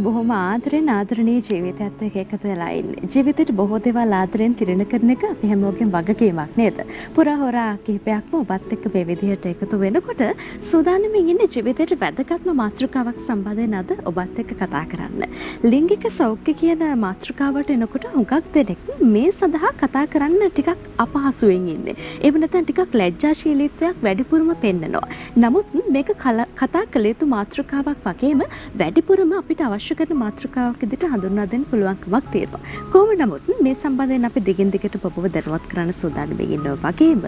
බොහොම ආදරෙන් ආදරණීය ජීවිතයත් එක්ක එකතු වෙලා ඉන්නේ. ජීවිතේට බොහෝ දේවල් ආදරෙන් තිරණ කරන එක අපි හැමෝගෙම වගකීමක් නේද? පුරා හොරා කිහිපයක්ම ඔබත් එක්ක මේ විදිහට එකතු වෙනකොට සූදානම්ින් ඉන්නේ ජීවිතේට වැදගත්ම මාතෘකාවක් සම්බන්ධයෙන් අද ඔබත් එක්ක කතා කරන්න. ලිංගික සෞඛ්‍ය කියන මාතෘකාවට එනකොට හුඟක් දෙනෙක් මේ සඳහා කතා කරන්න ටිකක් අපහසුවෙන් ඉන්නේ. එහෙම නැත්නම් ටිකක් ලැජ්ජාශීලීත්වයක් වැඩිපුරම පෙන්නනවා. නමුත් මේක කතා කළ යුතු මාතෘකාවක් වගේම වැඩිපුරම අපිට අවශ්‍ය කරන මාතෘකාවක් විදිහට හඳුන්වා දෙන්න පුළුවන්කමක් තියෙනවා. කොහොම නමුත් මේ සම්බන්ධයෙන් අපි දිගින් දිගට ඔබව දැනුවත් කරන්න සූදානම් වෙනවා වගේම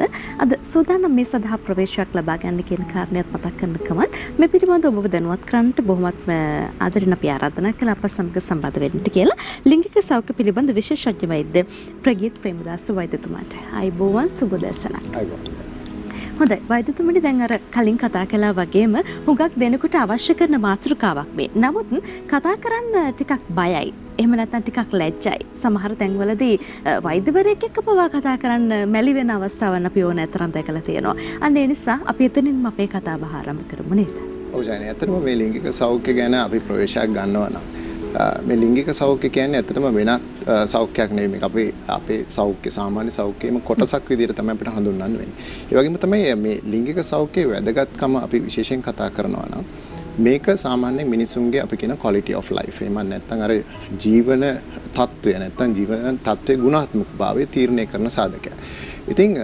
අද සූදානම් මේ සඳහා ප්‍රවේශයක් ලබා ගන්න කියන කාරණයක් මතක් කරන ගමන් මේ පිළිබඳව ඔබව දැනුවත් කරන්නට බොහොමත්ම ආදරෙන් අපි ආරාධනා කළා අප සමග සම්බන්ධ වෙන්න කියලා. ලිංගික සෞඛ්‍ය පිළිබඳ විශේෂඥ වෛද්‍ය ප්‍රගීත් ප්‍රේමදාස වෛද්‍යතුමාට අයබෝවන් සුබ දැසනක්. හොඳයි වෛද්‍යතුමනි දැන් අර කලින් කතා කළා වගේම හුඟක් දෙනෙකුට අවශ්‍ය කරන මාතෘකාවක් මේ. නමුත් කතා කරන්න ටිකක් බයයි. එහෙම නැත්නම් ටිකක් ලැජ්ජයි. සමහර තැන්වලදී වෛද්‍යවරයෙක් එක්ක පවා කතා කරන්න මැලි වෙන අවස්ථාවන් අපි ඕන තරම් දැකලා තියෙනවා. අන්න ඒ නිසා අපි එතනින්ම අපේ කතාබහ ආරම්භ කරමු නේද? ඔව් ජයනි. ඇත්තටම මේ ලිංගික සෞඛ්‍ය ගැන අපි ප්‍රවේශයක් ගන්නවා නම් මේ ලිංගික සෞඛ්‍ය කියන්නේ ඇත්තටම වෙනත් සෞඛ්‍යයක් නෙවෙයි. මේක අපේ සෞඛ්‍ය සාමාන්‍ය සෞඛ්‍යයේම කොටසක් විදිහට තමයි අපිට හඳුන්වන්න වෙන්නේ. ඒ වගේම තමයි මේ ලිංගික සෞඛ්‍යයේ වැදගත්කම අපි විශේෂයෙන් කතා කරනවා නම් මේක සාමාන්‍යයෙන් මිනිසුන්ගේ අපි කියන quality of life. එහෙම නැත්නම් අර ජීවන තත්ත්වය නැත්නම් ජීවන තත්ත්වයේ ගුණාත්මකභාවය තීරණය කරන සාධකයක්. ඉතින්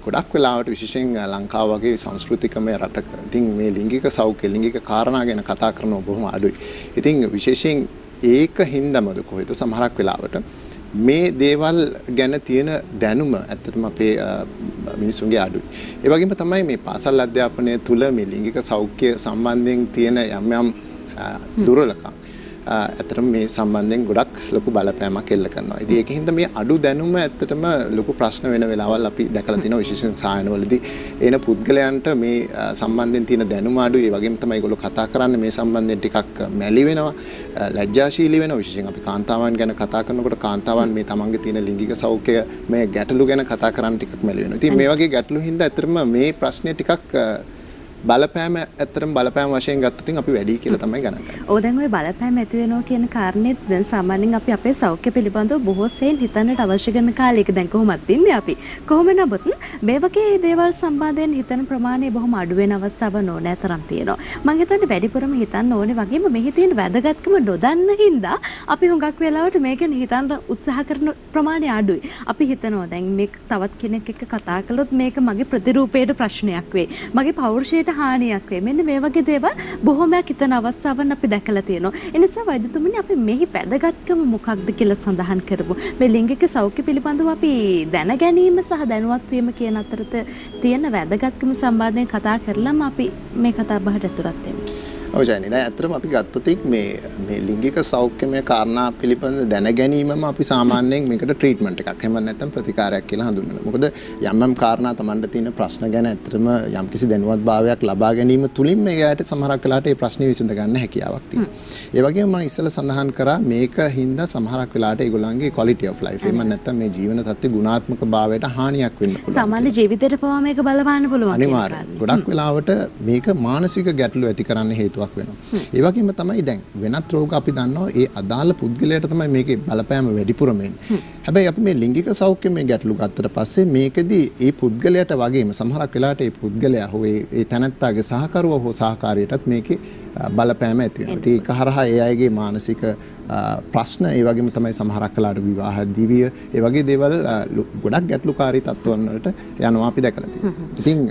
ගොඩක් වෙලාවට විශේෂයෙන් ලංකාව වගේ සංස්කෘතිකමය රටක ඉතින් මේ ලිංගික සෞඛ්‍ය ලිංගික කාරණා ගැන කතා කරනවා බොහොම අඩුයි. ඉතින් විශේෂයෙන් ඒක හින්දාමද කොහෙද සමහරක් වෙලාවට මේ දේවල් ගැන තියෙන දැනුම ඇත්තටම අපේ මිනිසුන්ගේ අඩුයි. ඒ වගේම තමයි මේ පාසල් අධ්‍යාපනය තුළ මේ ලිංගික සෞඛ්‍ය සම්බන්ධයෙන් තියෙන යම් දුර්වලකම් ඇත්තටම මේ සම්බන්ධයෙන් ගොඩක් ලොකු බලපෑමක් එල්ල කරනවා. ඉතින් ඒකින්ද මේ අඩු දැනුම ඇත්තටම ලොකු ප්‍රශ්න වෙන වෙලාවල් අපි දැකලා තියෙනවා විශේෂයෙන් සායනවලදී එන පුද්ගලයන්ට මේ සම්බන්ධයෙන් තියෙන දැනුම අඩුයි. ඒ වගේම තමයි ඒගොල්ලෝ කතා කරන්නේ මේ සම්බන්ධයෙන් ටිකක් මැලි වෙනවා, ලැජ්ජාශීලී වෙනවා. විශේෂයෙන් අපි කාන්තාවන් ගැන කතා කරනකොට කාන්තාවන් මේ තමන්ගේ තියෙන ලිංගික සෞඛ්‍ය මේ ගැටලු ගැන කතා කරන්න ටිකක් මැලි වෙනවා. ඉතින් මේ වගේ ගැටලු හින්දා ඇත්තටම මේ ප්‍රශ්නේ ටිකක් බලපෑම ඇත්තටම බලපෑම වශයෙන් ගත්තොත් අපි වැඩි කියලා තමයි ගණන් ගන්නේ. ඔව් දැන් ওই බලපෑම ඇති වෙනවා කියන කාරණේ දැන් සාමාන්‍යයෙන් අපි අපේ සෞඛ්‍ය පිළිබඳව බොහෝ සෙයින් හිතන්නට අවශ්‍ය කරන කාලයක දැන් කොහොමද ඉන්නේ අපි. කොහොම නමුත් මේ වගේ දේවල් සම්බන්ධයෙන් හිතන ප්‍රමාණය බොහොම අඩු වෙන අවස්ථාවක් නෝනෑ තරම් තියෙනවා. මම හිතන්නේ වැඩිපුරම හිතන්න ඕනේ වගේම මෙහි තියෙන වැදගත්කම නොදන්න හින්දා අපි හුඟක් වෙලාවට මේක ගැන හිතන්න උත්සාහ කරන ප්‍රමාණය අඩුයි. අපි හිතනවා දැන් මේක තවත් කෙනෙක් එක්ක කතා කළොත් මේක මගේ ප්‍රතිරූපයට ප්‍රශ්නයක් වෙයි. මගේ පෞරුෂයට හානියක් වේ. මෙන්න මේ වගේ දේවල් බොහොමයක් හිතන අවස්ථාවන් අපි දැකලා තියෙනවා. ඒ නිසා වෛද්‍යතුමනි අපි මෙහි වැදගත්කම මොකක්ද කියලා සඳහන් කරමු. මේ ලිංගික සෞඛ්‍ය පිළිබඳව අපි දැන ගැනීම සහ දැනුවත් වීම කියන අතරත තියෙන වැදගත්කම සම්බන්ධයෙන් කතා කරලාම අපි මේ කතා බහට ඇතුළත් වෙමු. ඔව් ජයනි. දැන් ඇත්තටම අපි ගත්තොත් මේ ලිංගික සෞඛ්‍යමය කාරණා පිළිබඳ දැන ගැනීමම අපි සාමාන්‍යයෙන් මේකට ට්‍රීට්මන්ට් එකක් එහෙම නැත්නම් ප්‍රතිකාරයක් කියලා හඳුන්වනවා. මොකද යම් කාරණා Tamanට තියෙන ප්‍රශ්න ගැන ඇත්තටම යම්කිසි දැනුවත්භාවයක් ලබා ගැනීම තුලින් මේකට සමහරක් වෙලාවට ඒ ප්‍රශ්නේ විසඳ ගන්න හැකියාවක් තියෙනවා. ඒ වගේම මම ඉස්සෙල්ලා සඳහන් කරා මේක හින්දා සමහරක් වෙලාවට ඒගොල්ලන්ගේ quality of life එහෙම නැත්නම් මේ ජීවන තත්ත්වයේ ගුණාත්මක භාවයට හානියක් වෙන්න පුළුවන්. සාමාන්‍ය ජීවිතයට පවා මේක බලපාන්න පුළුවන්. අනිවාර්යයෙන්. ගොඩක් වෙලාවට මේක මානසික ගැටලු ඇති කරන්න හේතුවක් වෙනවා. ඒ වගේම තමයි දැන් වෙනත් රෝග අපි දන්නවා ඒ අදාළ පුද්ගලයාට තමයි මේකේ බලපෑම වැඩිපුරම එන්නේ. හැබැයි අපි මේ ලිංගික සෞඛ්‍යමය ගැටලු ගත්තට පස්සේ මේකෙදී ඒ පුද්ගලයාට වගේම සමහරක් වෙලාවට ඒ පුද්ගලයා හෝ ඒ තැනැත්තාගේ සහකරුවා හෝ සහකාරියටත් මේකේ බලපෑම ඇති වෙනවා. ඒක හරහා ඒ අයගේ මානසික ප්‍රශ්න ඒ වගේම තමයි සමහරක් වෙලාවට විවාහ දිවිය ඒ වගේ දේවල් ගොඩක් ගැටලුකාරී තත්ත්වයන් වලට යනවා අපි දැකලා තියෙනවා. ඉතින්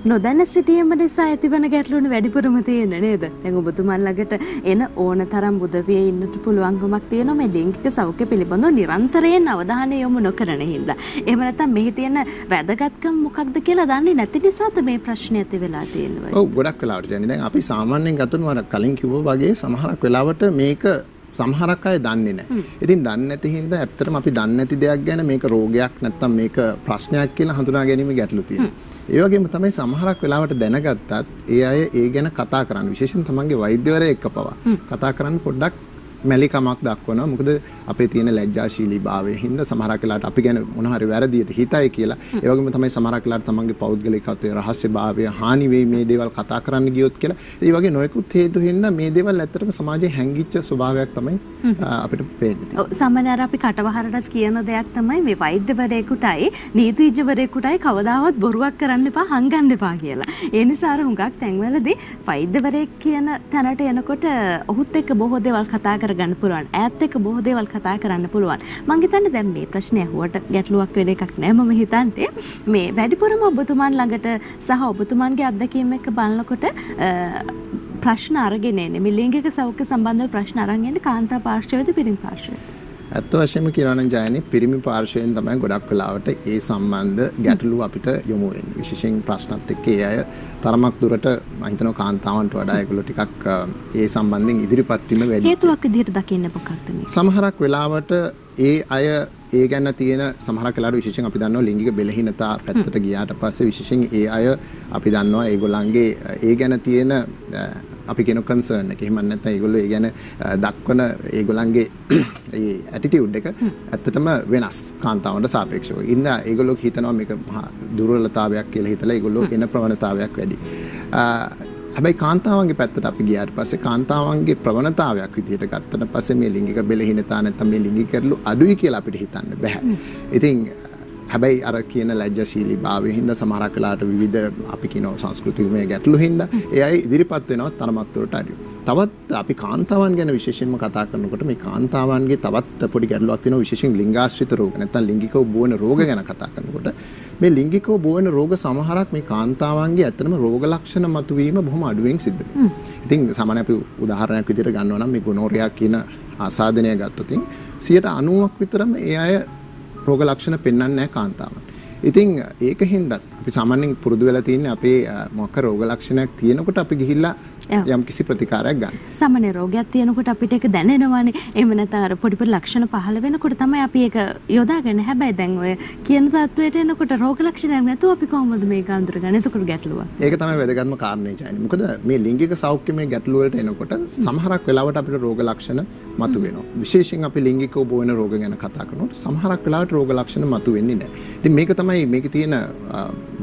නොදැන සිටීම නිසා ඇතිවන ගැටලුවනේ වැඩිපුරම තියෙන නේද? දැන් ඔබතුමන් ළඟට එන ඕන තරම් බුදවිය ඉන්නට පුළුවන්කමක් තියෙනවා මේ ලිංගික සෞඛ්‍ය පිළිබඳව නිරන්තරයෙන් අවධානය යොමු නොකරන හින්දා. එහෙම නැත්නම් මෙහි තියෙන වැදගත්කම මොකක්ද කියලා දන්නේ නැති නිසාද මේ ප්‍රශ්නේ ඇති වෙලා තියෙන්නේ? ඔව් ගොඩක් වෙලාවට කියන්නේ දැන් අපි සාමාන්‍යයෙන් ගත්තොත් මම කලින් කිව්වා වගේ සමහරක් වෙලාවට මේක සමහරක් අය දන්නේ නැහැ. ඉතින් දන්නේ නැති හින්දා ඇත්තටම අපි දන්නේ නැති දෙයක් ගැන මේක රෝගයක් නැත්නම් මේක ප්‍රශ්නයක් කියලා හඳුනා ගැනීම ගැටලු තියෙනවා. ඒ වගේම තමයි සමහරක් වෙලාවට දැනගත්තත් ඒ අය ඒ ගැන කතා කරන්න විශේෂයෙන් තමන්ගේ වෛද්‍යවරයෙක් එක්ක පවා කතා කරන්න පොඩ්ඩක් මැලිකමක් දක්වනවා. මොකද අපේ තියෙන ලැජ්ජාශීලී භාවයේ හින්දා සමහරක් වෙලාවට අපි ගැන මොන හරි වැරදියට හිතයි කියලා. ඒ වගේම තමයි සමහරක් වෙලාවට තමන්ගේ පෞද්ගලිකත්වයේ රහස්‍යභාවය හානි වෙයි මේ දේවල් කතා කරන්න ගියොත් කියලා. ඒ වගේ නොයෙකුත් හේතු හින්දා මේ දේවල් ඇත්තටම සමාජයේ හැංගිච්ච ස්වභාවයක් තමයි අපිට පේන්නේ. ඔව් සාමාන්‍යයෙන් අපි කටවහරටත් කියන දෙයක් තමයි මේ වෛද්‍යවරයෙකුටයි නීතිඥවරයෙකුටයි කවදාවත් බොරුවක් කරන්න එපා හංගන්න එපා කියලා. ඒ නිසා අර හුඟක් තැන්වලදී වෛද්‍යවරයෙක් කියන තැනට එනකොට ඔහුත් එක්ක බොහෝ දේවල් කතා කරගන්න පුළුවන්. ඈත් එක්ක බොහෝ දේවල් කතා කරන්න පුළුවන්. මං හිතන්නේ දැන් මේ ප්‍රශ්නේ අහුවට ගැටලුවක් වෙන එකක් නෑ. මම හිතන්නේ මේ වැඩිපුරම ඔබතුමන් ළඟට සහ ඔබතුමන්ගේ අත්දැකීම් එක්ක බලනකොට ප්‍රශ්න අරගෙන එන්නේ මේ ලිංගික සෞඛ්‍ය සම්බන්ධව ප්‍රශ්න අරන් එන්නේ කාන්තා පාර්ශ්වයේද පිරිමි පාර්ශ්වයේද? ඇත්ත වශයෙන්ම කියනවා නම් ජයනි පිරිමි පාර්ශ්වයෙන් තමයි ගොඩක් වෙලාවට ඒ සම්බන්ධ ගැටලු අපිට යොමු වෙන්නේ. විශේෂයෙන් ප්‍රශ්නත් එක්ක ඒ අය තරමක් දුරට මම හිතනවා කාන්තාවන්ට වඩා ඒගොල්ලෝ ටිකක් ඒ සම්බන්ධයෙන් ඉදිරිපත් වීම වැඩි. හේතුවක් විදිහට දකින්න මොකක්ද මේ? සමහරක් වෙලාවට ඒ අය ඒ ගැන තියෙන සමහරක් වෙලාවට විශේෂයෙන් අපි දන්නවා ලිංගික බෙලහීනතා පැත්තට ගියාට පස්සේ විශේෂයෙන් ඒ අය අපි දන්නවා ඒගොල්ලන්ගේ ඒ ගැන තියෙන අපි කියන කන්සර්න් එක. එහෙම නැත්නම් ඒගොල්ලෝ ඒ ගැන දක්වන ඒගොල්ලන්ගේ ඒ ඇටිටියුඩ් එක ඇත්තටම වෙනස් කාන්තාවන්ට සාපේක්ෂව. ඉන්න ඒගොල්ලෝ හිතනවා මේක මහා දුර්වලතාවයක් කියලා හිතලා ඒගොල්ලෝ එන ප්‍රවණතාවයක් වැඩි. හැබැයි කාන්තාවන්ගේ පැත්තට අපි ගියාට පස්සේ කාන්තාවන්ගේ ප්‍රවණතාවයක් විදිහට ගත්තට පස්සේ මේ ලිංගික බෙලහීනතා නැත්නම් මේ ලිංගික ගැටලු අඩුයි කියලා අපිට හිතන්න බෑ. ඉතින් හැබැයි අර කියන ලැජ්ජාශීලී භාවයෙන් හින්දා සමහරක් වෙලාවට විවිධ අපි කියන සංස්කෘතිකමය ගැටලු හින්දා ඒ අය ඉදිරිපත් වෙනවා තරමක් දුරට අඩුයි. තවත් අපි කාන්තාවන් ගැන විශේෂයෙන්ම කතා කරනකොට මේ කාන්තාවන්ගේ තවත් පොඩි ගැටලුවක් තියෙනවා විශේෂයෙන් ලිංගාශ්‍රිත රෝග නැත්නම් ලිංගිකව බෝවන රෝග ගැන කතා කරනකොට මේ ලිංගිකව බෝවන රෝග සමහරක් මේ කාන්තාවන්ගේ ඇත්තටම රෝග ලක්ෂණ මතුවීම බොහොම අඩුවෙන් සිද්ධ වෙනවා. ඉතින් සාමාන්‍ය අපි උදාහරණයක් විදිහට ගන්නවා නම් මේ ගොනෝරියා කියන ආසාදනය ගත්තොත් 90% විතරම ඒ අය රෝග ලක්ෂණ පෙන්වන්නේ නැහැ කාන්තාවන්. ඉතින් ඒක හින්දා අපි සාමාන්‍යයෙන් පුරුදු වෙලා තියෙන්නේ අපේ මොකක් රෝග ලක්ෂණයක් තියෙනකොට අපි ගිහිල්ලා යම් කිසි ප්‍රතිකාරයක් ගන්න. සාමාන්‍ය රෝගයක් තියෙනකොට අපිට ඒක දැනෙනවානේ. එහෙම නැත්නම් අර පොඩි පොඩි ලක්ෂණ පහළ වෙනකොට තමයි අපි ඒක යොදාගන්නේ. හැබැයි දැන් ඔය කියන තත්වයට එනකොට රෝග ලක්ෂණයක් නැතුව අපි කොහොමද මේක අඳුරගන්නේ? එතකොට ගැටලුවක්. ඒක තමයි වැදගත්ම කාරණේ ජයනි. මොකද මේ ලිංගික සෞඛ්‍යමය ගැටලු වලට එනකොට සමහරක් වෙලාවට අපිට රෝග ලක්ෂණ මතුවෙනවා. විශේෂයෙන් අපි ලිංගිකව බෝවන රෝග ගැන කතා කරනකොට සමහරක් වෙලාවට රෝග ලක්ෂණ මතුවෙන්නේ නැහැ. ඉතින් මේක තමයි මේකේ තියෙන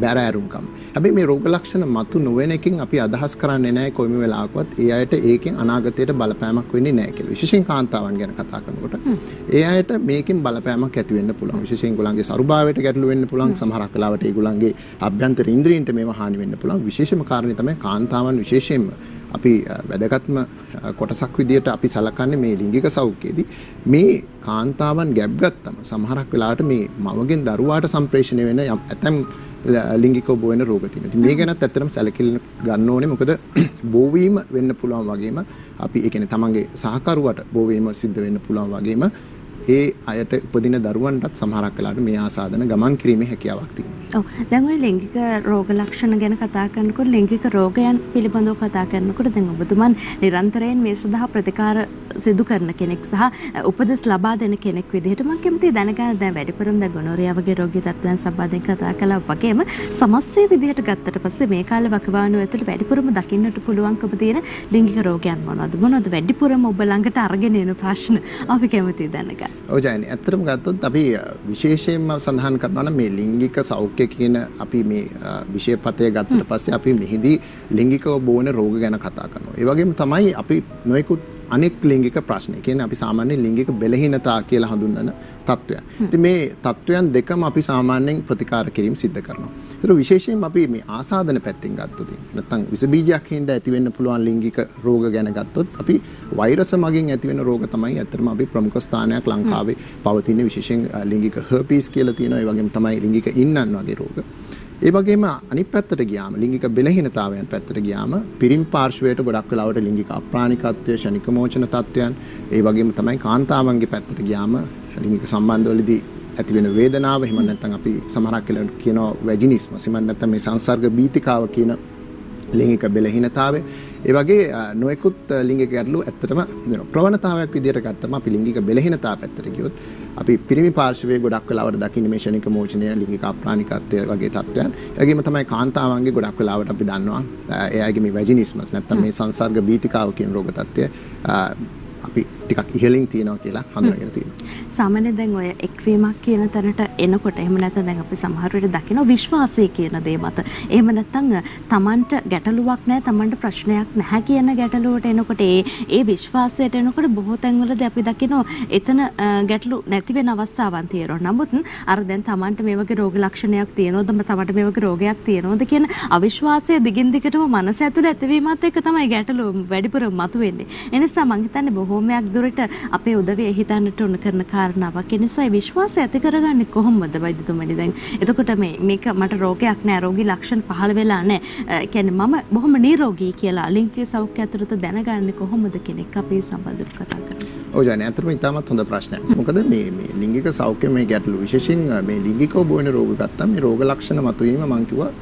බැරෑරුම්කම. හැබැයි මේ රෝග ලක්ෂණ මතු නොවන එකකින් අපි අදහස් කරන්නේ නැහැ කොයිම වෙලාවකවත් ඒ අයට ඒකෙන් අනාගතයට බලපෑමක් වෙන්නේ නැහැ කියලා. විශේෂයෙන් කාන්තාවන් ගැන කතා කරනකොට ඒ අයට මේකෙන් බලපෑමක් ඇති වෙන්න පුළුවන්. විශේෂයෙන් ඒගොල්ලන්ගේ සරුභාවයට ගැටලු වෙන්න පුළුවන්. සමහරක් වෙලාවට ඒගොල්ලන්ගේ අභ්‍යන්තර ඉන්ද්‍රියන්ට මේව හානි වෙන්න පුළුවන්. විශේෂම කාරණේ තමයි කාන්තාවන් විශේෂයෙන්ම අපි වැදගත්ම කොටසක් විදියට අපි සලකන්නේ මේ ලිංගික සෞඛ්‍යයේදී මේ කාන්තාවන් ගැබ් ගත්තම සමහරක් වෙලාවට මේ මවගෙන් දරුවාට සම්ප්‍රේෂණය වෙන ඇතැම් ලිංගිකව බෝවෙන රෝග තියෙනවා. ඉතින් මේ ගැනත් ඇත්තටම සැලකිලි ගන්න ඕනේ. මොකද බෝවීම වෙන්න පුළුවන් වගේම අපි ඒ කියන්නේ තමන්ගේ සහකරුවට බෝවීම සිද්ධ වෙන්න පුළුවන් වගේම ඒ අයට උපදින දරුවන්ටත් සමහරක් වෙලාවට මේ ආසාදන ගමන් කිරීමේ හැකියාවක් තියෙනවා. ඔව්. දැන් ඔය ලිංගික රෝග ලක්ෂණ ගැන කතා කරනකොට ලිංගික රෝගයන් පිළිබඳව කතා කරනකොට දැන් ඔබතුමන් නිරන්තරයෙන් මේ සඳහා ප්‍රතිකාර සිදු කරන කෙනෙක් සහ උපදෙස් ලබා දෙන කෙනෙක් විදිහට මම කැමතියි දැනගන්න. දැන් වැඩිපුරම දැන් ගොනෝරියා වගේ රෝගී තත්ත්වයන් සම්බන්ධයෙන් කතා කළා වගේම සමස්තය විදිහට ගත්තට පස්සේ මේ කාලේ වකවානුව ඇතුළේ වැඩිපුරම දකින්නට පුළුවන්කම තියෙන ලිංගික රෝගයන් මොනවද වැඩිපුරම ඔබ ළඟට අරගෙන එන ප්‍රශ්න අපි කැමතියි දැනගන්න. ඔව් ජයනි ඇත්තටම ගත්තොත් අපි විශේෂයෙන්ම සඳහන් කරනවා නම් මේ ලිංගික සෞඛ්‍ය කියන අපි මේ විෂයපතය ගත්තට පස්සේ අපි මෙහිදී ලිංගිකව බෝවන රෝග ගැන කතා කරනවා. ඒ වගේම තමයි අපි නොයෙකුත් අනෙක් ලිංගික ප්‍රශ්න. කියන්නේ අපි සාමාන්‍යයෙන් ලිංගික බෙලහීනතා කියලා හඳුන්වන තත්ත්වයන්. ඉතින් මේ තත්ත්වයන් දෙකම අපි සාමාන්‍යයෙන් ප්‍රතිකාර කිරීම සිද්ධ කරනවා. ඒතර විශේෂයෙන් අපි මේ ආසාදන පැත්තෙන් ගත්තොත් නැත්නම් විස බීජයක් හින්දා ඇති වෙන්න පුළුවන් ලිංගික රෝග ගැන ගත්තොත් අපි වෛරස මගින් ඇති වෙන රෝග තමයි ඇත්තටම අපි ප්‍රමුඛ ස්ථානයක් ලංකාවේ පවතින විශේෂයෙන් ලිංගික හර්පීස් කියලා තියෙනවා. ඒ වගේම තමයි ලිංගික ඉන්නන් වගේ රෝග. ඒ වගේම අනිත් පැත්තට ගියාම ලිංගික බෙලහීනතාවයන් පැත්තට ගියාම පිරිමි පාර්ශ්වයට ගොඩක් වෙලාවට ලිංගික අප්‍රාණිකත්වය, ශනික මෝචන තත්ත්වයන්, ඒ වගේම තමයි කාන්තාවන්ගේ පැත්තට ගියාම ලිංගික සම්බන්ධවලදී ඇති වෙන වේදනාව, එහෙම නැත්නම් අපි සමහරක් වෙලාවට කියනවා වැජිනිස්ම, එහෙම නැත්නම් මේ සංසර්ග බීතිකාව කියන ලිංගික බෙලහීනතාවය. ඒ වගේ නොයෙකුත් ලිංගික ගැටලු ඇත්තටම වෙනවා. ප්‍රවණතාවයක් විදිහට ගත්තම අපි ලිංගික බෙලහීනතාව පැත්තට ගියොත් අපි පිරිමි පාර්ශවයේ ගොඩක් වෙලාවට දකින්නේ මේ ශනික මෝචනය, ලිංගික අප්‍රාණිකත්වය වගේ තත්ත්වයන්. ඒ වගේම තමයි කාන්තාවන්ගේ ගොඩක් වෙලාවට අපි දන්නවා එයාගේ මේ වැජිනිස්මස් නැත්නම් මේ සංසර්ග බීතිකාව කියන රෝග තත්ත්වය අපි ටිකක් ඉහළින් තියෙනවා කියලා හඳුනාගෙන තියෙනවා. සාමාන්‍යයෙන් දැන් ඔය එක්වීමක් කියන තැනට එනකොට එහෙම නැත්නම් දැන් අපි සමහර වෙලට දකින විශ්වාසය කියන දේ මත එහෙම නැත්නම් Tamanට ගැටලුවක් නැහැ Tamanට ප්‍රශ්නයක් නැහැ කියන ගැටලුවට එනකොට ඒ විශ්වාසයට එනකොට බොහෝ තැන්වලදී අපි දකිනවා එතන ගැටලු නැති වෙන අවස්ථාවන් තියෙනවා. නමුත් අර දැන් Tamanට මේ වගේ රෝග ලක්ෂණයක් තියෙනවද Tamanට මේ වගේ රෝගයක් තියෙනවද කියන අවිශ්වාසය දිගින් දිගටම මනස ඇතුළේ ඇතිවීමත් එක්ක තමයි ගැටලු වැඩිපුර මතුවෙන්නේ. ඒ නිසා මම හිතන්නේ බොහෝමයක් දුරට අපේ උදවිය හිතන්නට උන කරන කාරණාවක්. ඒ නිසා විශ්වාසය ඇති කරගන්නේ කොහොමද වෛද්‍යතුමනි? දැන් එතකොට මේක මට රෝගයක් නෑ, රෝගී ලක්ෂණ පහළ වෙලා නෑ. කියන්නේ මම බොහොම නිරෝගී කියලා ලිංගික සෞඛ්‍ය අතරත දැනගන්නේ කොහොමද කෙනෙක් අපි සම්බන්ධව කතා කරන්නේ. ඔව් ජානේ අතරම ඉතාමත් හොඳ ප්‍රශ්නයක්. මොකද මේ ලිංගික සෞඛ්‍ය මේ ගැටලු විශේෂයෙන් මේ ලිංගිකව බොන රෝග ගත්තා මේ රෝග ලක්ෂණ මතුවීම මම කිව්වා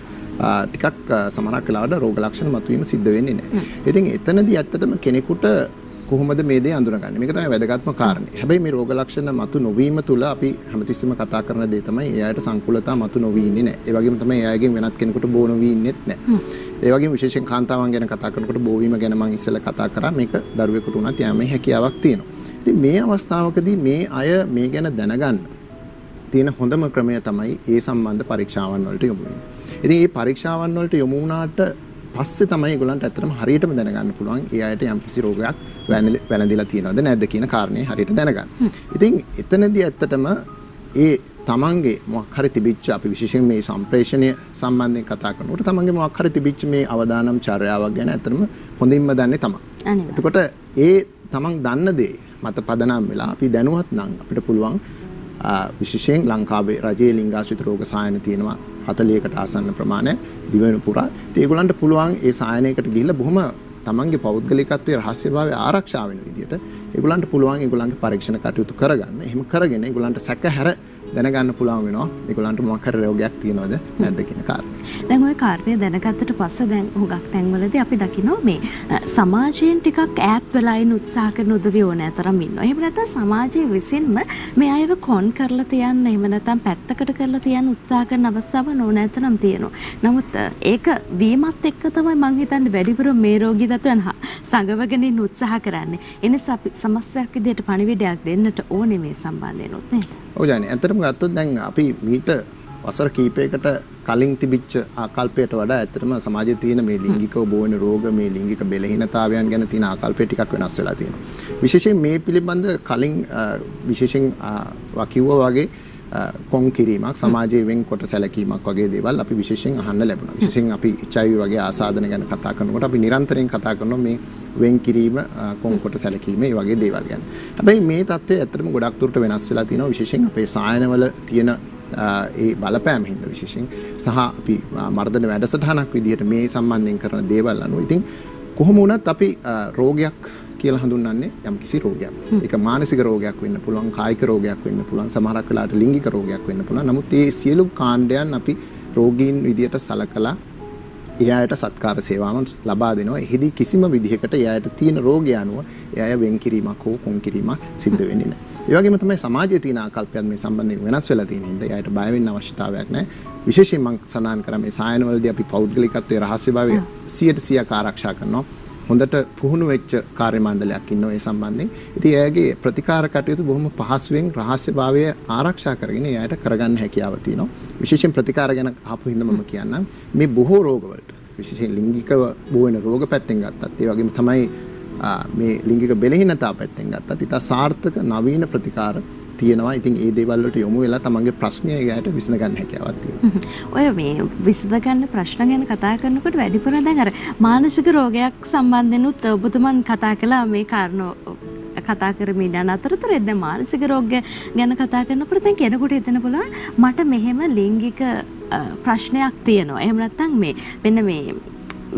ටිකක් සමහරක් වෙලාවට රෝග ලක්ෂණ මතුවීම සිද්ධ වෙන්නේ නැහැ. ඉතින් එතනදී ඇත්තටම කෙනෙකුට කොහොමද මේ දේ අඳුනගන්නේ? මේක තමයි වැදගත්ම කාරණේ. හැබැයි මේ රෝග ලක්ෂණ මතු නොවීම තුළ අපි හැමතිස්සෙම කතා කරන දේ තමයි එයාට සංකූලතා මතු නොවී ඉන්නේ නැහැ. ඒ වගේම තමයි එයාගෙන් වෙනත් කෙනෙකුට බෝ නොවී ඉන්නෙත් නැහැ. ඒ වගේම විශේෂයෙන් කාන්තාවන් ගැන කතා කරනකොට බෝවීම ගැන මම ඉස්සෙල්ලා කතා කරා. මේක දරුවෙකුට උනත් යාමේ හැකියාවක් තියෙනවා. ඉතින් මේ අවස්ථාවකදී මේ අය මේ ගැන දැනගන්න තියෙන හොඳම ක්‍රමය තමයි ඒ සම්බන්ධ පරීක්ෂාවන් වලට යොමු වෙන්නේ. ඉතින් මේ පරීක්ෂාවන් වලට යොමු වුණාට පස්සේ තමයි ඒගොල්ලන්ට ඇත්තටම හරියටම දැනගන්න පුළුවන් ඒ අයට යම්කිසි රෝගයක් වැළඳිලා තියෙනවද නැද්ද කියන කාරණේ හරියට දැනගන්න. ඉතින් එතනදී ඇත්තටම ඒ තමන්ගේ මොකක් හරි තිබිච්ච අපි විශේෂයෙන් මේ සම්ප්‍රේෂණය සම්බන්ධයෙන් කතා කරනකොට තමන්ගේ මොකක් හරි තිබිච්ච මේ අවදානම් චර්යාවක් ගැන ඇත්තටම හොඳින්ම දන්නේ තමයි. එතකොට ඒ තමන් දන්න දේ මත පදනම් වෙලා අපි දැනුවත් නම් අපිට පුළුවන් විශේෂයෙන් ලංකාවේ රජයේ ලිංගාශ්‍රිත රෝග සායන තියෙනවා 40කට ආසන්න ප්‍රමාණය දිවෙන පුරා. ඉතින් ඒගොල්ලන්ට පුළුවන් ඒ සායනයකට ගිහිල්ලා බොහොම තමන්ගේ පෞද්ගලිකත්වයේ රහස්‍යභාවය ආරක්ෂා වෙන විදිහට ඒගොල්ලන්ට පුළුවන් ඒගොල්ලන්ගේ පරීක්ෂණ කටයුතු කරගන්න. එහෙම කරගෙන ඒගොල්ලන්ට සැකහැර දැනගන්න පුළුවන් වෙනවා ඒගොල්ලන්ට මොකක් හරි රෝගයක් තියෙනවද නැද්ද කියන කාරණේ. දැන් ওই කාර්යය දැනගත්තට පස්සේ දැන් හුඟක් තැන්වලදී අපි දකිනවා මේ සමාජයෙන් ටිකක් ඈත් වෙලා ඉන්න උත්සාහ කරන උදවිය ඕනෑ තරම් ඉන්නවා. එහෙම නැත්නම් සමාජයේ විසින්ම මේ අයව කොන් කරලා තියන්න එහෙම නැත්නම් පැත්තකට කරලා තියන්න උත්සාහ කරන අවස්ථාවන් ඕනෑ තරම් තියෙනවා. නමුත් ඒක වීමත් එක්ක තමයි මම හිතන්නේ වැඩිපුර මේ රෝගී තත්ත්වයන් සංගවගෙන ඉන්න උත්සාහ කරන්නේ. ඒ නිසා අපි සමස්තයක් විදිහට පණිවිඩයක් දෙන්නට ඕනේ මේ සම්බන්ධයෙන් උත් නේද? ඔව් ජානේ ඇත්තටම ගත්තොත් දැන් අපි මීට වසර කීපයකට කලින් තිබිච්ච ආකල්පයට වඩා ඇත්තටම සමාජයේ තියෙන මේ ලිංගිකව බෝවෙන රෝග මේ ලිංගික බෙලහීනතාවයන් ගැන තියෙන ආකල්පය ටිකක් වෙනස් වෙලා තියෙනවා. විශේෂයෙන් මේ පිළිබඳ කලින් විශේෂයෙන් වකිව්වා වගේ කොන් කිරීමක් සමාජයේ වෙන්කොට සැලකීමක් වගේ දේවල් අපි විශේෂයෙන් අහන්න ලැබුණා. විශේෂයෙන් අපි HIV වගේ ආසාදන ගැන කතා කරනකොට අපි නිරන්තරයෙන් කතා කරනවා මේ වෙන් කිරීම කොන්කොට සැලකීම මේ වගේ දේවල් ගැන. හැබැයි මේ தත්ත්වය ඇත්තටම ගොඩක් දුරට වෙනස් වෙලා තියෙනවා. විශේෂයෙන් අපේ සායනවල තියෙන ඒ බලපෑම හින්දා විශේෂයෙන් සහ අපි මර්ධන වැඩසටහනක් විදිහට මේ සම්බන්ධයෙන් කරන දේවල් අනුව ඉතින් කොහොම වුණත් අපි රෝගයක් කියලා හඳුන්වන්නේ යම්කිසි රෝගයක්. ඒක මානසික රෝගයක් වෙන්න පුළුවන්, කායික රෝගයක් වෙන්න පුළුවන්, සමහරක් වෙලාවට ලිංගික රෝගයක් වෙන්න පුළුවන්. නමුත් මේ සියලු කාණ්ඩයන් අපි රෝගීන් විදියට සලකලා එයාට සත්කාර සේවාවන් ලබා දෙනවා. එහිදී කිසිම විදිහකට එයාට තියෙන රෝගය අනුව එයා වෙන් කිරීමක් හෝ කොන් කිරීමක් සිද්ධ වෙන්නේ නැහැ. ඒ වගේම තමයි සමාජයේ තියෙන ආකල්පයන් මේ සම්බන්ධයෙන් වෙනස් වෙලා තියෙන හින්දා එයාට බය වෙන්න අවශ්‍යතාවයක් නැහැ. විශේෂයෙන් මම සඳහන් කරා මේ සායනවලදී අපි පෞද්ගලිකත්වයේ රහස්‍යභාවය 100% ආරක්ෂා කරනවා. හොඳට පුහුණු වෙච්ච කාර්ය මණ්ඩලයක් ඉන්නවා ඒ සම්බන්ධයෙන්. ඉතින් එයාගේ ප්‍රතිකාර කටයුතු බොහොම පහසුවෙන් රහස්‍යභාවය ආරක්ෂා කරගෙන එයාට කරගන්න හැකියාව තියෙනවා. විශේෂයෙන් ප්‍රතිකාර ගැන අහපු හින්දා මම කියන්නම් මේ බොහෝ රෝගවලට විශේෂයෙන් ලිංගිකව බෝවෙන රෝග පැත්තෙන් ගත්තත් ඒ වගේම තමයි මේ ලිංගික බෙලහීනතාව පැත්තෙන් ගත්තත් ඉතා සාර්ථක නවීන ප්‍රතිකාර තියෙනවා. ඉතින් ඒ දේවල් වලට යොමු වෙලා තමන්ගේ ප්‍රශ්නය එයාට විසඳ ගන්න හැකියාවක් තියෙනවා. ඔය මේ විසඳ ගන්න ප්‍රශ්න ගැන කතා කරනකොට වැඩිපුර දැන් අර මානසික රෝගයක් සම්බන්ධයෙන් උත් ඔබතුමන් කතා කළා මේ කාරණා කතා කරමින් යන අතරතුර දැන් මානසික රෝග ගැන කතා කරනකොට දැන් කෙනෙකුට හිතෙන්න පුළුවන් මට මෙහෙම ලිංගික ප්‍රශ්නයක් තියෙනවා. එහෙම නැත්නම් මෙන්න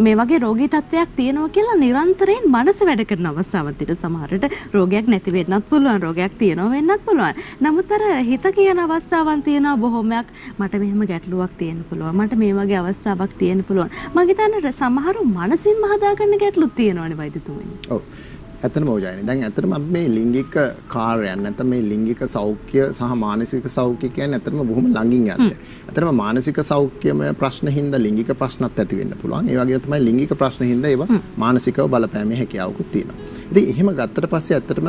මේ වගේ රෝගී තත්ත්වයක් තියෙනවා කියලා නිරන්තරයෙන් මනස වැඩ කරන අවස්ථාවක් තියෙන සමහරට රෝගයක් නැති වෙන්නත් පුළුවන් රෝගයක් තියෙනවා වෙන්නත් පුළුවන්. නමුත් අර හිත කියන අවස්ථාවන් තියෙනවා බොහොමයක් මට මෙහෙම ගැටලුවක් තියෙන්න පුළුවන්. මට මේ වගේ අවස්ථාවක් තියෙන්න පුළුවන්. මම හිතන්නේ සමහරු මනසින්ම හදාගන්න ගැටලුත් තියෙනවානේ වෛද්‍යතුමනි. ඔව්. ඇත්තටම ඕජායනේ. දැන් ඇත්තටම අපි මේ ලිංගික කාර්යයන් නැත්නම් මේ ලිංගික සෞඛ්‍ය සහ මානසික සෞඛ්‍ය කියන්නේ ඇත්තටම බොහොම ළඟින් යන්නේ. ඇත්තටම මානසික සෞඛ්‍යමය ප්‍රශ්න හින්දා ලිංගික ප්‍රශ්නත් ඇති වෙන්න පුළුවන්. ඒ වගේම තමයි ලිංගික ප්‍රශ්න හින්දා ඒවා මානසිකව බලපෑමේ හැකියාවකුත් තියෙනවා. ඉතින් එහෙම ගත්තට පස්සේ ඇත්තටම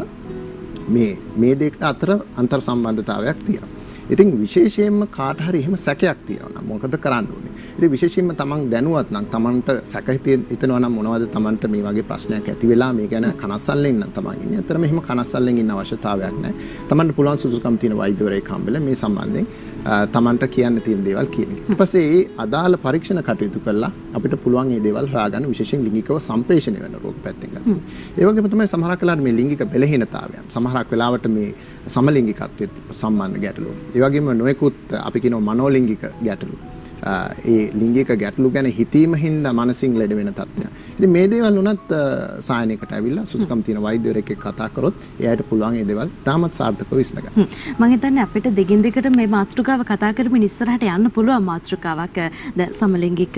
මේ දෙක අතර අන්තර් සම්බන්ධතාවයක් තියෙනවා. ඉතින් විශේෂයෙන්ම කාට හරි එහෙම සැකයක් තියෙනවා නම් මොකද කරන්න ඕනේ? ඉතින් විශේෂයෙන්ම තමන් දැනුවත් නම් තමන්ට සැක හිතෙනවා නම් මොනවද තමන්ට මේ වගේ ප්‍රශ්නයක් ඇති වෙලා මේ ගැන කනස්සල්ලෙන් නම් තමන් ඉන්නේ. අතරම එහෙම කනස්සල්ලෙන් ඉන්න අවශ්‍යතාවයක් නැහැ. තමන්ට පුළුවන් සුදුසුකම් තියෙන වෛද්‍යවරයෙක් හම්බෙලා මේ සම්බන්ධයෙන් තමන්ට කියන්න තියෙන දේවල් කියන එක. ඊට පස්සේ ඒ අදාළ පරීක්ෂණ කටයුතු කරලා අපිට පුළුවන් මේ දේවල් හොයාගන්න විශේෂයෙන් ලිංගිකව සම්ප්‍රේෂණය වෙන රෝග පැත්තෙන් ගන්න. ඒ වගේම තමයි සමහරක් වෙලාවට මේ ලිංගික බෙලහීනතාවයන් සමහරක් වෙලාවට මේ සමලිංගිකත්වයට සම්බන්ධ ගැටලු. ඒ වගේම නොයෙකුත් අපි කියනවා මනෝලිංගික ගැටලු. ඒ ලිංගික ගැටලු ගැන හිතීම හින්දා මනසින් ලෙඩ වෙන තත්ත්වයක්. ඉතින් මේ දේවල් උනත් සායනයකට ඇවිල්ලා සුසුකම් තියෙන වෛද්‍යවරයෙක් එක්ක කතා කරොත් එයාට පුළුවන් මේ දේවල් තාමත් සාර්ථකව විසඳගන්න. මම හිතන්නේ අපිට දෙකින් දෙකට මේ මාතෘකාව කතා කරමින් ඉස්සරහට යන්න පුළුවන් මාතෘකාවක්. දැන් සමලිංගික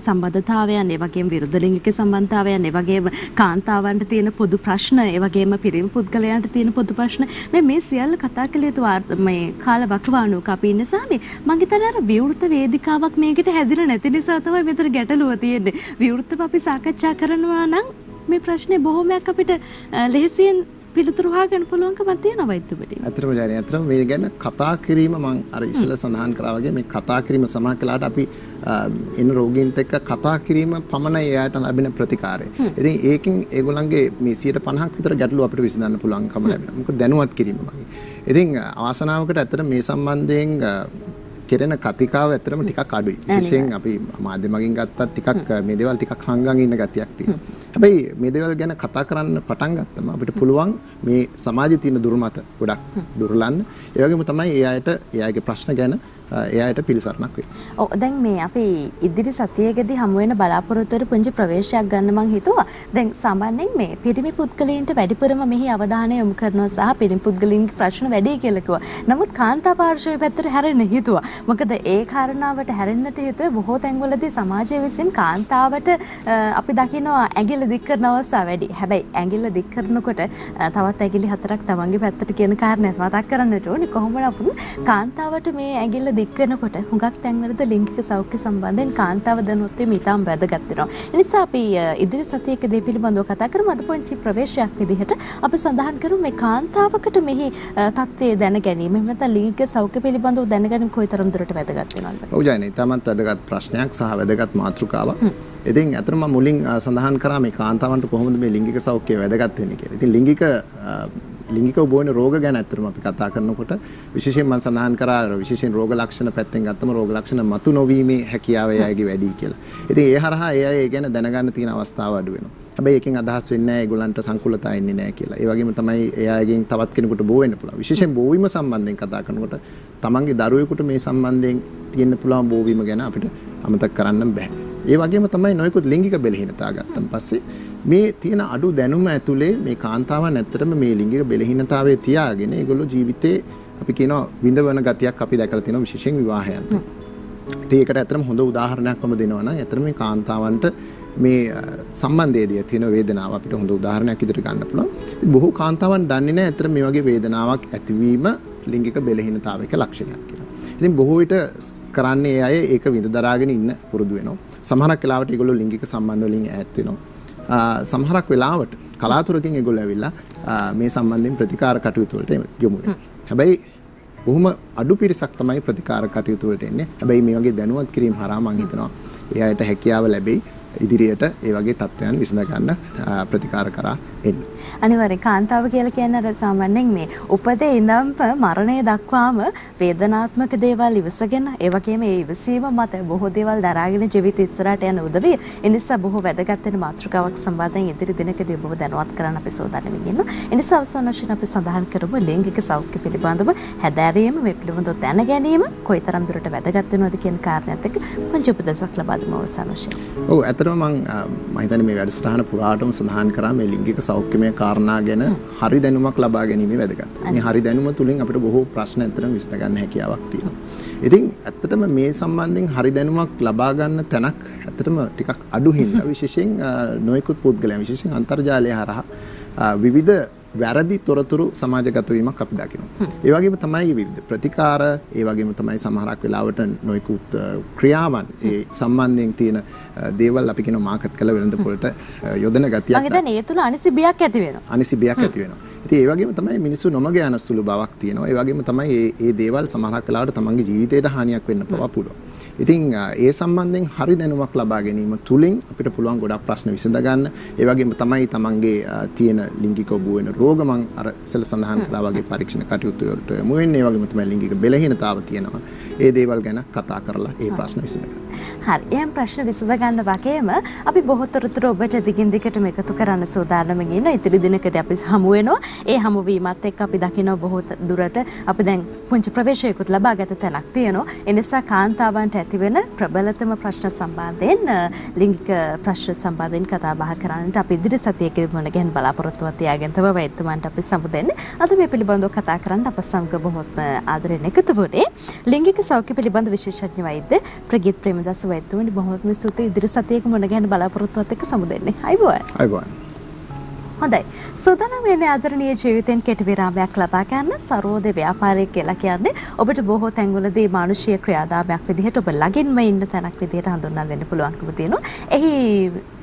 සම්බන්ධතාවයන්, ඒ වගේම විරුද්ධ ලිංගික සම්බන්ධතාවයන්, ඒ වගේම කාන්තාවන්ට තියෙන පොදු ප්‍රශ්න, ඒ වගේම පිරිමි පුද්ගලයන්ට තියෙන පොදු ප්‍රශ්න මේ සියල්ල කතා කළ යුතු මේ කාල වකවානුවක අපි ඉන්න සාමේ මම හිතන්නේ අර විවෘත වේදිකාවක් මේකට හැදිලා නැති නිසා තමයි මෙතන ගැටලුව තියෙන්නේ. විවෘතව අපි සාකච්ඡා කරනවා නම් මේ ප්‍රශ්නේ බොහොමයක් අපිට ලෙහෙසියෙන් පිළිතුරු හොයාගන්න පුළුවන්කමක් තියෙනවා වෛද්‍යවරයෙක්. ඇත්තටම ජයනි ඇත්තටම මේ ගැන කතා කිරීම මම අර ඉස්සෙල්ලා සඳහන් කරා වගේ මේ කතා කිරීම සමහර කලාට අපි එන රෝගීන්ට එක්ක කතා කිරීම පමණයි එයාට ලැබෙන ප්‍රතිකාරය. ඉතින් ඒකෙන් ඒගොල්ලන්ගේ මේ 50% විතර ගැටලුව අපිට විසඳන්න පුළුවන්කම ලැබෙනවා. මොකද දැනුවත් කිරීම වගේ. ඉතින් අවාසනාවකට ඇත්තට මේ සම්බන්ධයෙන් කෙරෙන කතිකාව ඇත්තටම ටිකක් අඩුයි. විශේෂයෙන් අපි මාධ්‍ය මගින් ගත්තත් ටිකක් මේ දේවල් ටිකක් හංගන් ඉන්න ගතියක් තියෙනවා. හැබැයි මේ දේවල් ගැන කතා කරන්න පටන් ගත්තම අපිට පුළුවන් මේ සමාජයේ තියෙන දුර්මත ගොඩක් දුරලන්න. ඒ වගේම තමයි ඒ අයට එයාගේ ප්‍රශ්න ගැන එයාට පිළිසරණක් වෙයි. ඔව් දැන් මේ අපි ඉදිරි සතියේදී හමු වෙන බලාපොරොත්තු වෙන පුංචි ප්‍රවේශයක් ගන්න මං හිතුවා. දැන් සාමාන්‍යයෙන් මේ පිරිමි පුද්ගලයන්ට වැඩිපුරම මෙහි අවධානය යොමු කරනවා සහ පිරිමි පුද්ගලයන්ගේ ප්‍රශ්න වැඩි කියලා කිව්වා. නමුත් කාන්තා පාර්ශවයේ පැත්තට හැරෙන්න හිතුවා. මොකද ඒ කාරණාවට හැරෙන්නට හිතුවේ බොහෝ තැන්වලදී සමාජය විසින් කාන්තාවට අපි දකිනවා ඇඟිල්ල දික් කරන අවස්ථා වැඩි. හැබැයි ඇඟිල්ල දික් කරනකොට තවත් ඇඟිලි හතරක් තමන්ගේ පැත්තට කියන කාරණයක් මතක් කරන්නට ඕනේ. කොහොම නමුත් කාන්තාවට මේ ඇඟිල්ල දික් වෙනකොට හුඟක් තැන්වලද ලිංගික සෞඛ්‍ය සම්බන්ධයෙන් කාන්තාව දැනුවත් වීම ඉතාම වැදගත් වෙනවා. ඒ නිසා අපි ඉදිරි සතියකදී පිළිබඳව කතා කරමු. අද පොන්චි ප්‍රවේශයක් විදිහට අපි සඳහන් කරමු මේ කාන්තාවකට මෙහි තත්ත්වය දැන ගැනීම. එහෙම නැත්නම් ලිංගික සෞඛ්‍ය පිළිබඳව දැන ගැනීම කොයිතරම් දුරට වැදගත් වෙනවද? ඔව් ජයනි, තමත් වැදගත් ප්‍රශ්නයක් සහ වැදගත් මාතෘකාවක්. ඉතින් අතරම මුලින් සඳහන් කරා මේ කාන්තාවන්ට කොහොමද මේ ලිංගික සෞඛ්‍යය වැදගත් වෙන්නේ කියලා. ඉතින් ලිංගිකව බොන රෝග ගැන අතරම අපි කතා කරනකොට විශේෂයෙන් මම සඳහන් කරා විශේෂයෙන් රෝග ලක්ෂණ පැත්තෙන් ගත්තම රෝග ලක්ෂණ මතු නොවීමේ හැකියාව එයාගේ වැඩි කියලා. ඉතින් ඒ හරහා ඒ අය ඒ ගැන දැනගන්න තියෙන අවස්ථාව අඩු වෙනවා. හැබැයි එකෙන් අදහස් වෙන්නේ නැහැ ඒගොල්ලන්ට සංකුලතා එන්නේ නැහැ කියලා. ඒ වගේම තමයි එයාගෙන් තවත් කෙනෙකුට බෝ වෙන්න පුළුවන්. විශේෂයෙන් බෝවීම සම්බන්ධයෙන් කතා කරනකොට තමන්ගේ දරුවෙකුට මේ සම්බන්ධයෙන් තියෙන්න පුළුවන් බෝවීම ගැන අපිට අමතක කරන්න බෑ. ඒ වගේම තමයි නොයෙකුත් ලිංගික බෙලහීනතාව ගත්තන් පස්සේ මේ තියෙන අඩු දැනුම ඇතුලේ මේ කාන්තාවන් ඇත්තටම මේ ලිංගික බෙලහීනතාවයේ තියාගෙන ඒගොල්ලෝ ජීවිතේ අපි කියනවා විඳවන ගතියක් අපි දැකලා තියෙනවා විශේෂයෙන් විවාහයන්ට. ඉතින් ඒකට ඇත්තටම හොඳ උදාහරණයක් මම දෙනවා නම් ඇත්තටම මේ කාන්තාවන්ට මේ සම්බන්ධයේදී තියෙන වේදනාව අපිට හොඳ උදාහරණයක් විදිහට ගන්න පුළුවන්. බොහෝ කාන්තාවන් දන්නේ නැහැ ඇත්තට මේ වගේ වේදනාවක් ඇතිවීම ලිංගික බෙලහීනතාවයක ලක්ෂණයක් කියලා. ඉතින් බොහෝ විට කරන්නේ අය ඒක විඳ දරාගෙන ඉන්න පුරුදු වෙනවා. සමහරක් වෙලාවට ඒගොල්ලෝ ලිංගික සම්බන්ධ වලින් ඈත් වෙනවා. සමහරක් වෙලාවට කලාතුරකින් ඒගොල්ලෝ ඇවිල්ලා මේ සම්බන්ධයෙන් ප්‍රතිකාර කටයුතු වලට යොමු වෙනවා. හැබැයි බොහොම අඩු පිරිසක් තමයි ප්‍රතිකාර කටයුතු වලට එන්නේ. හැබැයි මේ වගේ දැනුවත් කිරීම හරහා මම හිතනවා එයාට හැකියාව ලැබෙයි ඉදිරියට ඒ වගේ තත්ත්වයන් විසඳ ගන්න ප්‍රතිකාර කරා එන්න. අනිවාර්යෙන් කාන්තාව කියලා කියන්නේ අර සාමාන්‍යයෙන් මේ උපතේ ඉඳන් මරණය දක්වාම වේදනාත්මක දේවල් ඉවසගෙන ඒ වගේම ඒ ඉවසීම මත බොහෝ දේවල් දරාගෙන ජීවිත ඉස්සරහට යන උදවිය. ඒ නිසා බොහෝ වැදගත් වෙන මාතෘකාවක් සම්බන්ධයෙන් ඉදිරි දිනකදී ඔබව දැනුවත් කරන්න අපි සූදානම් වෙනවා. ඒ නිසා අවසාන වශයෙන් අපි සඳහන් කරමු ලිංගික සෞඛ්‍ය පිළිබඳව හැදෑරීම මේ පිළිබඳව දැන ගැනීම කොයිතරම් දුරට වැදගත් වෙනවද කියන කාරණාත් එක්ක පුංචි උපදේශක් ලබා දෙමු අවසාන වශයෙන්. ඔව් ඇත්තටම මම හිතන්නේ මේ වැඩසටහන පුරාටම සඳහන් කරා මේ ලිංගික සෞඛ්‍යමය කාරණා ගැන හරි දැනුමක් ලබා ගැනීම වැදගත්. මේ හරි දැනුම තුලින් අපිට බොහෝ ප්‍රශ්න ඇත්තටම විසඳ ගන්න හැකියාවක් තියෙනවා. ඉතින් ඇත්තටම මේ සම්බන්ධයෙන් හරි දැනුමක් ලබා ගන්න තැනක් ඇත්තටම ටිකක් අඩු හින්දා විශේෂයෙන් නොයෙකුත් පුද්ගලයන් විශේෂයෙන් අන්තර්ජාලය හරහා විවිධ වැරදි තොරතුරු සමාජගත වීමක් අපි දකිනවා. ඒ වගේම තමයි විවිධ ප්‍රතිකාර, ඒ වගේම තමයි සමහරක් වෙලාවට නොයෙකුත් ක්‍රියාවන් ඒ සම්බන්ධයෙන් තියෙන දේවල් අපි කියන මාකට් කළ වෙළඳ පොළට යොදන ගතියක්. මම හිතන්නේ ඒ තුල අනිසි බියක් ඇති වෙනවා. අනිසි බියක් ඇති වෙනවා. ඉතින් ඒ වගේම තමයි මිනිස්සු නොමග යන සුළු බවක් තියෙනවා. ඒ වගේම තමයි මේ දේවල් සමහරක් වෙලාවට තමන්ගේ ජීවිතයට හානියක් වෙන්න පවා පුළුවන්. ඉතින් ඒ සම්බන්ධයෙන් හරි දැනුමක් ලබා ගැනීම තුලින් අපිට පුළුවන් ගොඩක් ප්‍රශ්න විසඳ ගන්න. ඒ වගේම තමයි තමන්ගේ තියෙන ලිංගික ඔබ වෙන රෝග මං අර ඉස්සෙල්ල සඳහන් කළා වගේ පරීක්ෂණ කටයුතු වලට යොමු වෙන්නේ. ඒ වගේම තමයි ලිංගික බෙලහීනතාව තියෙනවා. ඒ දේවල් ගැන කතා කරලා ඒ ප්‍රශ්න විසඳගන්න. හරි. එහෙනම් ප්‍රශ්න විසඳ ගන්න වගේම අපි බොහෝ තොරතුරු ඔබට දිගින් දිගටම එකතු කරන්න සූදානම්ෙන් ඉන්න. ඉතිරි දිනකදී අපි හමු වෙනවා. ඒ හමු වීමත් එක්ක අපි දකිනවා බොහෝ දුරට අපි දැන් පුංචි ප්‍රවේශයකුත් ලබාගත තැනක් තියෙනවා. ඒ නිසා කාන්තාවන්ට ඇතිවෙන ප්‍රබලතම ප්‍රශ්න සම්බන්ධයෙන් ලිංගික ප්‍රශ්න සම්බන්ධයෙන් කතා බහ කරන්නට අපි ඉදිරි සතියේදී මොන ගැන බලාපොරොත්තුවක් තියාගෙන තමයි වෛද්‍යවන්ට අපි සමුදෙන්නේ. අද මේ පිළිබඳව කතා කරන්න අප සමග බොහොත්ම ආදරෙන් එකතු වුණේ ලිංගික සෞඛ්‍ය පිළිබඳ විශේෂඥ වෛද්‍ය ප්‍රගීත් ප්‍රේමදාස වෛද්‍යවරුනි බොහොත්ම ස්තුතියි. ඉදිරි සතියේක මොන ගැන බලාපොරොත්තුවක් එක්ක සමුදෙන්නේ. අයබෝවන්. හොඳයි. සූදානම් වෙන්නේ ආදරණීය ජීවිතෙන් කෙටි විරාමයක් ලබා ගන්න. සරෝදේ ව්‍යාපාරය කියලා කියන්නේ ඔබට බොහෝ තැන්වලදී මානුෂීය ක්‍රියාදාමයක් විදිහට ඔබ ළඟින්ම ඉන්න තැනක් විදිහට හඳුන්වා දෙන්න පුළුවන්කම තියෙනවා. එහි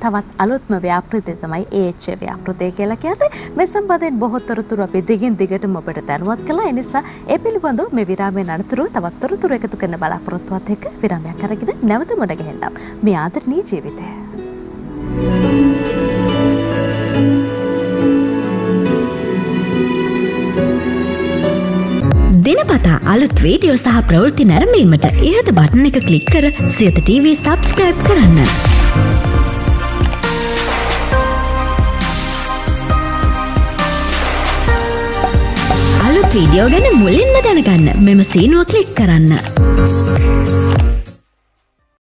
තවත් අලුත්ම ව්‍යාපෘතිය තමයි AHA ව්‍යාපෘතිය කියලා කියන්නේ. මේ සම්බන්ධයෙන් බොහෝ තොරතුරු අපි දිගින් දිගටම ඔබට දැනුවත් කළා. ඒ නිසා ඒ පිළිබඳව මේ විරාමයෙන් අනතුරු තවත් තොරතුරු එකතු කරන බලාපොරොත්තුවත් එක්ක විරාමයක් අරගෙන නැවත මුණ ගැහෙන්නම්. මේ ආදරණීය ජීවිතය. දිනපතා අලුත් වීඩියෝ සහ ප්‍රවෘත්ති නැරඹීමට ඉහත බටන් එක ක්ලික් කර සියත TV සබ්ස්ක්‍රයිබ් කරන්න. අලුත් වීඩියෝ ගැන මුලින්ම දැනගන්න මෙම සීනුව ක්ලික් කරන්න.